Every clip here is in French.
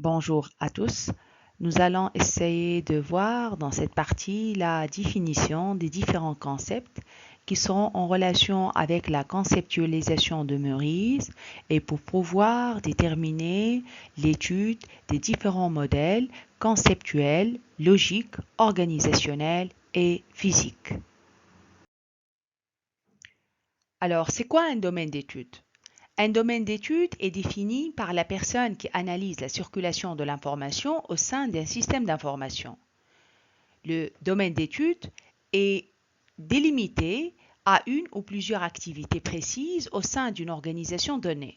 Bonjour à tous. Nous allons essayer de voir dans cette partie la définition des différents concepts qui sont en relation avec la conceptualisation de Meurice et pour pouvoir déterminer l'étude des différents modèles conceptuels, logiques, organisationnels et physiques. Alors, c'est quoi un domaine d'étude? Un domaine d'étude est défini par la personne qui analyse la circulation de l'information au sein d'un système d'information. Le domaine d'étude est délimité à une ou plusieurs activités précises au sein d'une organisation donnée.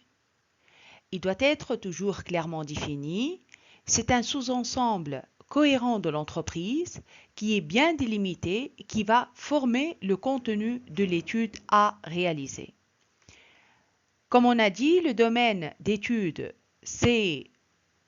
Il doit être toujours clairement défini. C'est un sous-ensemble cohérent de l'entreprise qui est bien délimité et qui va former le contenu de l'étude à réaliser. Comme on a dit, le domaine d'étude, c'est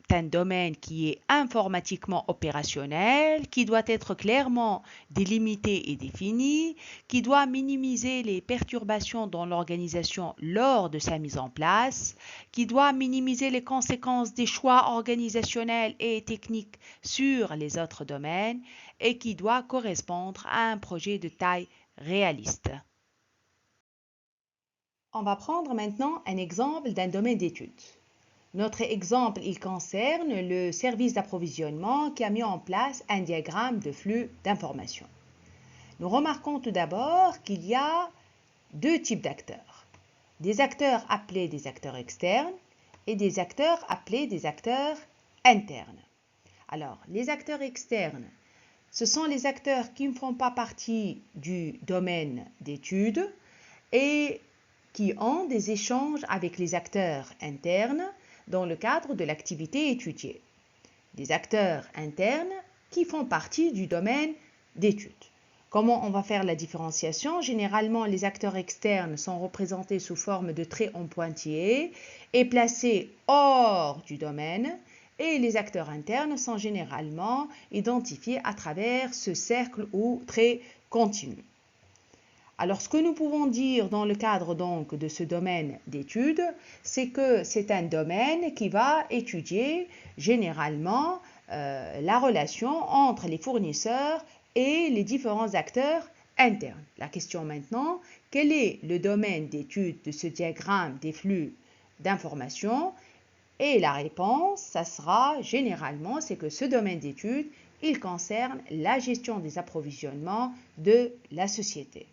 un domaine qui est informatiquement opérationnel, qui doit être clairement délimité et défini, qui doit minimiser les perturbations dans l'organisation lors de sa mise en place, qui doit minimiser les conséquences des choix organisationnels et techniques sur les autres domaines et qui doit correspondre à un projet de taille réaliste. On va prendre maintenant un exemple d'un domaine d'étude. Notre exemple, il concerne le service d'approvisionnement qui a mis en place un diagramme de flux d'informations. Nous remarquons tout d'abord qu'il y a deux types d'acteurs. Des acteurs appelés des acteurs externes et des acteurs appelés des acteurs internes. Alors, les acteurs externes, ce sont les acteurs qui ne font pas partie du domaine d'étude et qui ont des échanges avec les acteurs internes dans le cadre de l'activité étudiée. Des acteurs internes qui font partie du domaine d'étude. Comment on va faire la différenciation? Généralement, les acteurs externes sont représentés sous forme de traits en pointillés et placés hors du domaine, et les acteurs internes sont généralement identifiés à travers ce cercle ou trait continu. Alors, ce que nous pouvons dire dans le cadre donc de ce domaine d'étude, c'est que c'est un domaine qui va étudier généralement la relation entre les fournisseurs et les différents acteurs internes. La question maintenant, quel est le domaine d'étude de ce diagramme des flux d'informations? Et la réponse, ça sera généralement, c'est que ce domaine d'étude, il concerne la gestion des approvisionnements de la société.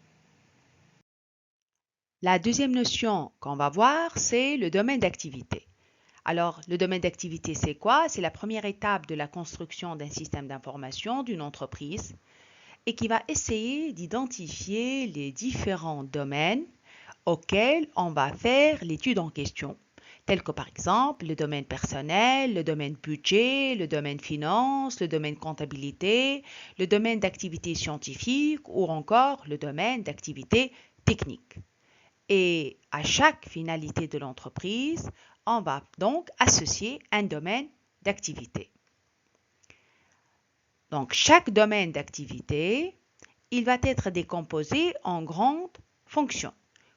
La deuxième notion qu'on va voir, c'est le domaine d'activité. Alors, le domaine d'activité, c'est quoi? C'est la première étape de la construction d'un système d'information d'une entreprise et qui va essayer d'identifier les différents domaines auxquels on va faire l'étude en question, tels que par exemple le domaine personnel, le domaine budget, le domaine finance, le domaine comptabilité, le domaine d'activité scientifique ou encore le domaine d'activité technique. Et à chaque finalité de l'entreprise, on va donc associer un domaine d'activité. Donc, chaque domaine d'activité, il va être décomposé en grandes fonctions,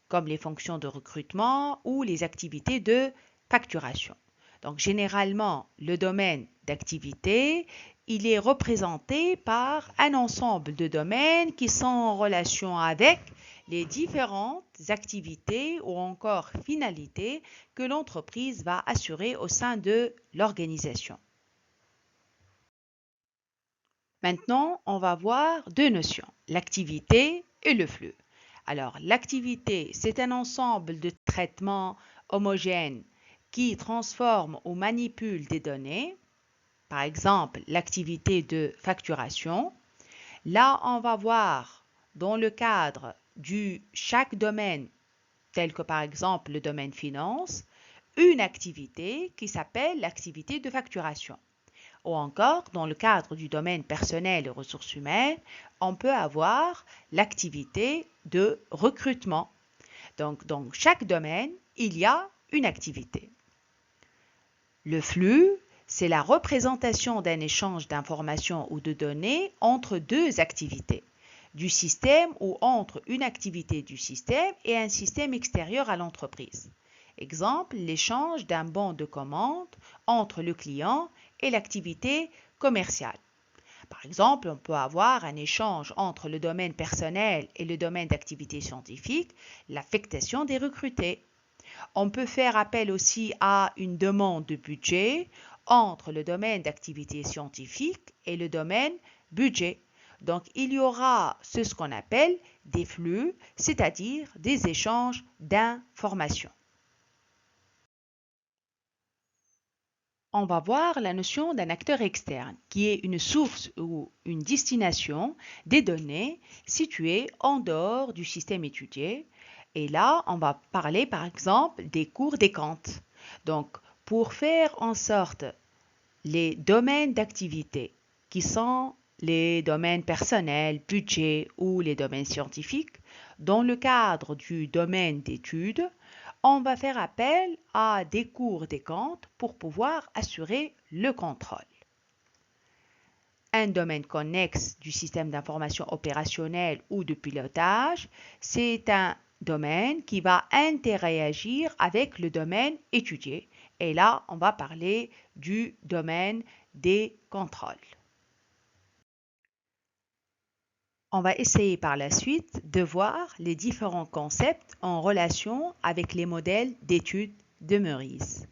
comme les fonctions de recrutement ou les activités de facturation. Donc, généralement, le domaine d'activité, il est représenté par un ensemble de domaines qui sont en relation avec les différentes activités ou encore finalités que l'entreprise va assurer au sein de l'organisation. Maintenant, on va voir deux notions, l'activité et le flux. Alors, l'activité, c'est un ensemble de traitements homogènes qui transforment ou manipulent des données. Par exemple, l'activité de facturation. Là, on va voir dans le cadre de chaque domaine, tel que par exemple le domaine finance, une activité qui s'appelle l'activité de facturation. Ou encore, dans le cadre du domaine personnel et ressources humaines, on peut avoir l'activité de recrutement. Donc, dans chaque domaine, il y a une activité. Le flux, c'est la représentation d'un échange d'informations ou de données entre deux activités du système ou entre une activité du système et un système extérieur à l'entreprise. Exemple, l'échange d'un bon de commande entre le client et l'activité commerciale. Par exemple, on peut avoir un échange entre le domaine personnel et le domaine d'activité scientifique, l'affectation des recrutés. On peut faire appel aussi à une demande de budget entre le domaine d'activité scientifique et le domaine budget. Donc, il y aura ce qu'on appelle des flux, c'est-à-dire des échanges d'informations. On va voir la notion d'un acteur externe, qui est une source ou une destination des données situées en dehors du système étudié. Et là, on va parler par exemple des cours des comptes. Donc, pour faire en sorte les domaines d'activité qui sont les domaines personnels, budget ou les domaines scientifiques, dans le cadre du domaine d'études, on va faire appel à des cours des comptes pour pouvoir assurer le contrôle. Un domaine connexe du système d'information opérationnelle ou de pilotage, c'est un domaine qui va interagir avec le domaine étudié. Et là, on va parler du domaine des contrôles. On va essayer par la suite de voir les différents concepts en relation avec les modèles d'études de Meurice.